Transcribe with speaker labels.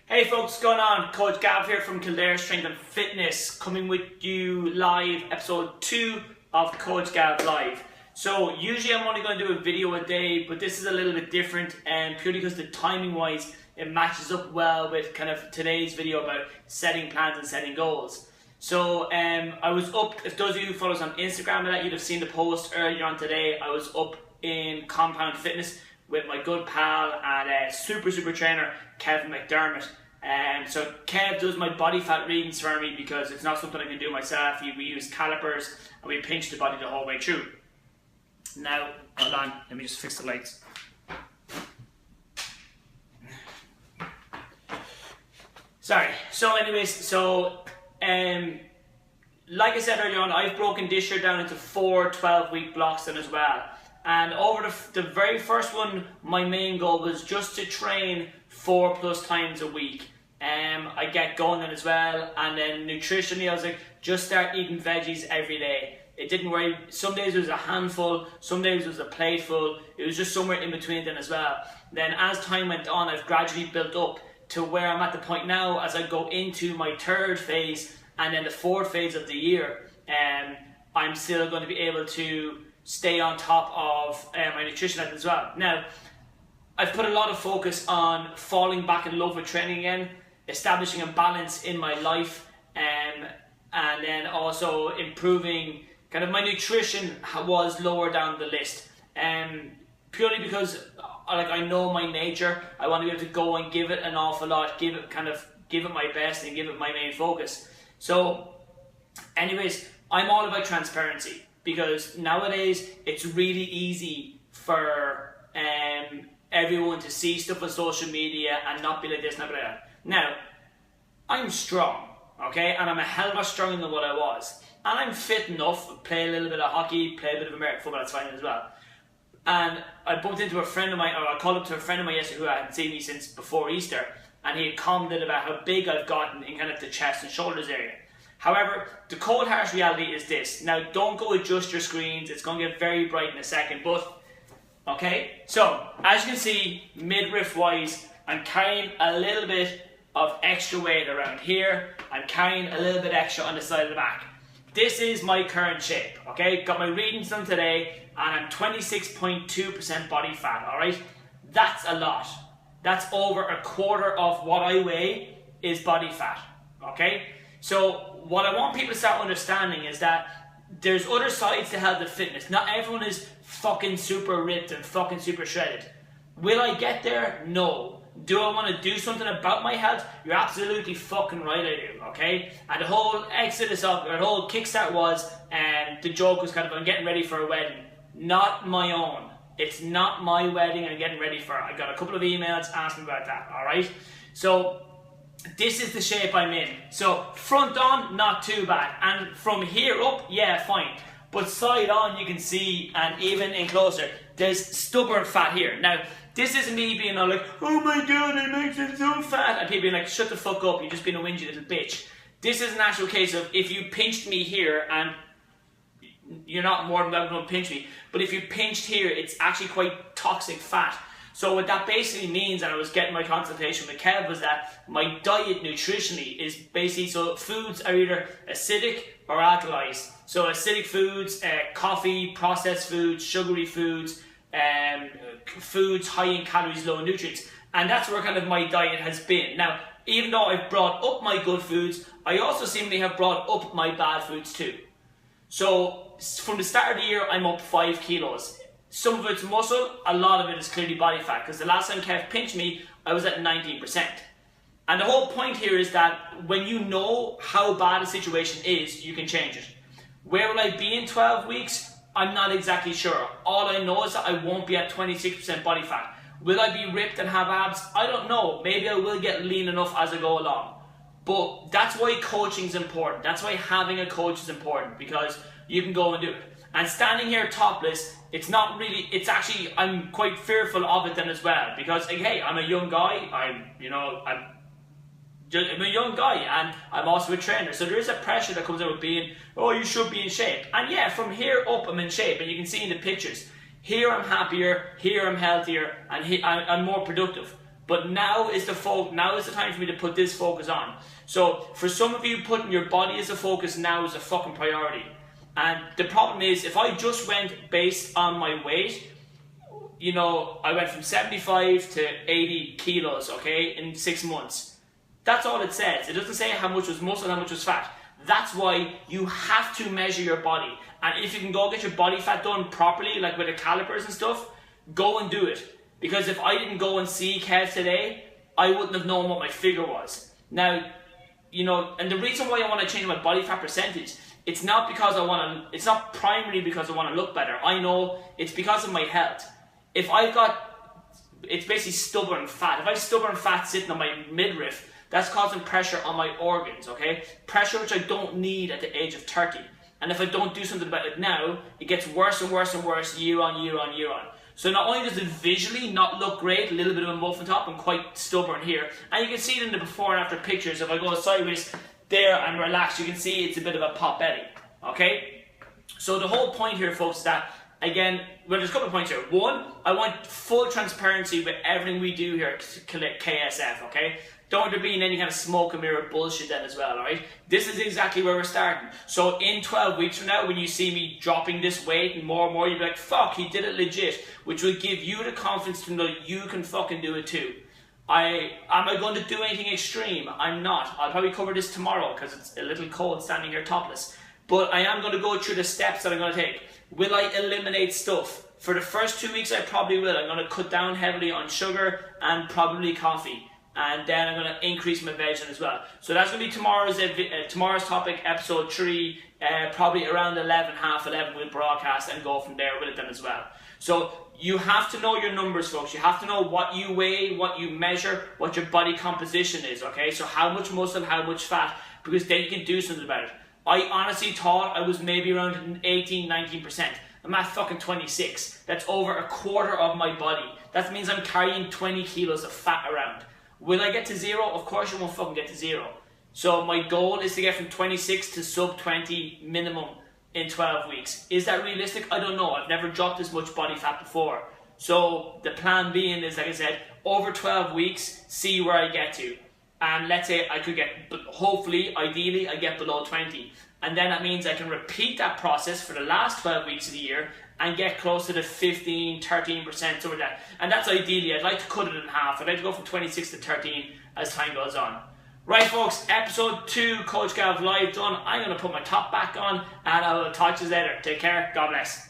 Speaker 1: Hey folks, what's going on? Coach Gav here from Kildare Strength and Fitness, coming with you live, episode 2 of Coach Gav Live. So usually I'm only going to do a video a day, but this is a little bit different, and purely because the timing wise it matches up well with kind of today's video about setting plans and setting goals. So I was up, if those of you who follow us on Instagram and that, you'd have seen the post earlier on today. I was up in Compound Fitness with my good pal and super trainer Kevin McDermott. So Kev does my body fat readings for me because it's not something I can do myself. We use calipers and we pinch the body the whole way through. Now, hold on, let me just fix the lights. Sorry. So anyways, like I said earlier on, I've broken this year down into 4 12-week blocks then as well. And over the very first one, my main goal was just to train 4+ times a week. I get going then as well, and then nutritionally I was like, just start eating veggies every day. It didn't worry. Some days it was a handful, some days it was a plateful. It was just somewhere in between then as well. Then as time went on, I've gradually built up to where I'm at the point now as I go into my 3rd phase and then the 4th phase of the year. I'm still going to be able to stay on top of my nutrition as well. Now, I've put a lot of focus on falling back in love with training again, establishing a balance in my life, and then also improving kind of my nutrition was lower down the list. Purely because I know my nature. I want to be able to go and give it an awful lot, give it my best and give it my main focus. So anyways, I'm all about transparency, because nowadays it's really easy for everyone to see stuff on social media and not be like this, not be like that. Now, I'm strong, okay, and I'm a hell of a lot stronger than what I was, and I'm fit enough, play a little bit of hockey, play a bit of American football, that's fine as well. And I bumped into a friend of mine, or I called up to a friend of mine yesterday who hadn't seen me since before Easter, and he had commented about how big I've gotten in kind of the chest and shoulders area. However, the cold harsh reality is this. Now, don't go adjust your screens, it's going to get very bright in a second, but okay, so as you can see, midriff wise, I'm carrying a little bit of extra weight around here. I'm carrying a little bit extra on the side of the back. This is my current shape, okay? Got my readings done today, and I'm 26.2% body fat, alright? That's a lot. That's over a quarter of what I weigh is body fat, okay? So what I want people to start understanding is that there's other sides to health and fitness. Not everyone is fucking super ripped and fucking super shredded. Will I get there? No. Do I want to do something about my health? You're absolutely fucking right I do, okay? And the whole exodus of, or the whole kickstart was, the joke was kind of, I'm getting ready for a wedding. Not my own. It's not my wedding I'm getting ready for. I got a couple of emails asking about that, alright? So, this is the shape I'm in. So, front on, not too bad. And from here up, yeah, fine. But side on, you can see, and even in closer, there's stubborn fat here. Now, this isn't me being all like, oh my god, it makes it so fat. And people being like, shut the fuck up, you're just being a whingy little bitch. This is an actual case of, if you pinched me here, and you're not more than welcome to pinch me, but if you pinched here, it's actually quite toxic fat. So what that basically means, and I was getting my consultation with Kev, was that my diet nutritionally is basically, so foods are either acidic or alkalized. So acidic foods, coffee, processed foods, sugary foods, foods high in calories, low in nutrients. And that's where kind of my diet has been. Now, even though I've brought up my good foods, I also seemingly have brought up my bad foods too. So from the start of the year, I'm up 5 kilos. Some of it's muscle, a lot of it is clearly body fat, because the last time Kev pinched me, I was at 19%. And the whole point here is that when you know how bad a situation is, you can change it. Where will I be in 12 weeks? I'm not exactly sure. All I know is that I won't be at 26% body fat. Will I be ripped and have abs? I don't know. Maybe I will get lean enough as I go along. But that's why coaching is important. That's why having a coach is important, because you can go and do it. And standing here topless, it's not really, it's actually, I'm quite fearful of it then as well, because hey, I'm a young guy, I'm a young guy, and I'm also a trainer, so there is a pressure that comes out with being, oh, you should be in shape. And yeah, from here up I'm in shape, and you can see in the pictures, here I'm happier, here I'm healthier, and I'm more productive. But now is the time for me to put this focus on. So for some of you, putting your body as a focus now is a fucking priority. And the problem is, if I just went based on my weight, you know, I went from 75 to 80 kilos, okay, in 6 months. That's all it says. It doesn't say how much was muscle, how much was fat. That's why you have to measure your body. And if you can go get your body fat done properly, like with the calipers and stuff, go and do it. Because if I didn't go and see Kev today, I wouldn't have known what my figure was. Now, you know, and the reason why I want to change my body fat percentage, it's not primarily because I want to look better. I know it's because of my health. It's basically stubborn fat. If I have stubborn fat sitting on my midriff, that's causing pressure on my organs, okay? Pressure which I don't need at the age of 30. And if I don't do something about it now, it gets worse and worse and worse year on year on year on. So not only does it visually not look great, a little bit of a muffin top and quite stubborn here, and you can see it in the before and after pictures. If I go sideways there and relax, you can see it's a bit of a pot belly, okay? So the whole point here, folks, is that, again, well, there's a couple of points here. One, I want full transparency with everything we do here at KSF, okay? Don't want there being any kind of smoke and mirror bullshit then as well, alright? This is exactly where we're starting. So in 12 weeks from now, when you see me dropping this weight and more, you'll be like, fuck, he did it legit, which will give you the confidence to know you can fucking do it too. Am I going to do anything extreme? I'm not. I'll probably cover this tomorrow because it's a little cold standing here topless. But I am going to go through the steps that I'm going to take. Will I eliminate stuff? For the first 2 weeks, I probably will. I'm going to cut down heavily on sugar and probably coffee. And then I'm going to increase my veg as well. So that's going to be tomorrow's topic, episode 3, probably around 11, half 11, we'll broadcast and go from there with it then as well. So you have to know your numbers, folks. You have to know what you weigh, what you measure, what your body composition is, okay? So how much muscle, how much fat, because then you can do something about it. I honestly thought I was maybe around 18, 19%. I'm at fucking 26. That's over a quarter of my body. That means I'm carrying 20 kilos of fat around. Will I get to 0? Of course you won't fucking get to 0. So my goal is to get from 26 to sub 20 minimum in 12 weeks. Is that realistic? I don't know. I've never dropped this much body fat before. So the plan being is, like I said, over 12 weeks, see where I get to. And let's say I could get, hopefully, ideally, I get below 20. And then that means I can repeat that process for the last 12 weeks of the year and get closer to 15, 13%, something like that. And that's ideally. I'd like to cut it in half. I'd like to go from 26 to 13 as time goes on. Right, folks, episode 2, Coach Gav Live done. I'm going to put my top back on and I will talk to you later. Take care. God bless.